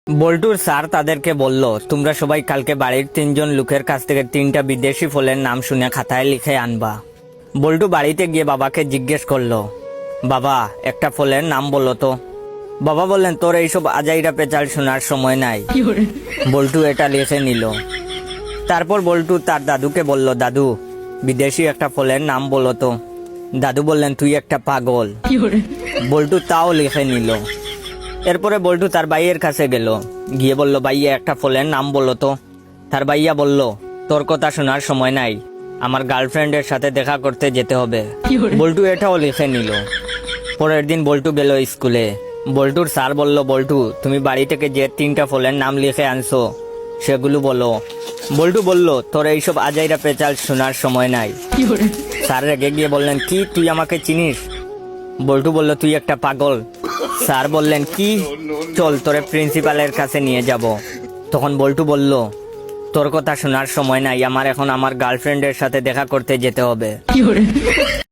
বল্টুর স্যার তাদেরকে বলল, তোমরা সবাই কালকে বাড়ির 3জন লোকের কাছ থেকে 3টা বিদেশি ফলের নাম শুনে খাতায় লিখে আনবা। বল্টু বাড়িতে গিয়ে বাবাকে জিজ্ঞেস করলো, বাবা একটা ফলের নাম বললো তো। বাবা বললেন, তোর এইসব আজাইরা পেঁচাল শোনার সময় নাই। বল্টু এটা লিখে নিল। তারপর বল্টু তার দাদুকে বলল, দাদু বিদেশি একটা ফলের নাম বলো তো। দাদু বললেন, তুই একটা পাগল। বল্টু তাও লিখে নিল। এরপরে বল্টু তার ভাইয়ের কাছে গেল, গিয়ে বলল, ভাইয়া একটা ফলের নাম বললো তো। তার ভাইয়া বলল, তোর কথা শোনার সময় নাই, আমার গার্লফ্রেন্ডের সাথে দেখা করতে যেতে হবে। বল্টু এটাও লিখে নিল। পরের দিন বল্টু গেল স্কুলে। বল্টুর স্যার বলল, বল্টু তুমি বাড়ি থেকে যে 3টা ফলের নাম লিখে আনছো সেগুলো বলো। বল্টু বলল, তোর এইসব আজাইরা পেঁচাল শোনার সময় নাই। স্যার রেগে গিয়ে বললেন, কি তুই আমাকে চিনিস? বল্টু বলল, তুই একটা পাগল। স্যার বললেন, কি? চল তোরে প্রিন্সিপালের কাছে নিয়ে যাব। তখন বল্টু বলল, তোর কথা শোনার সময় নাই, আমার এখন আমার গার্লফ্রেন্ডের সাথে দেখা করতে যেতে হবে।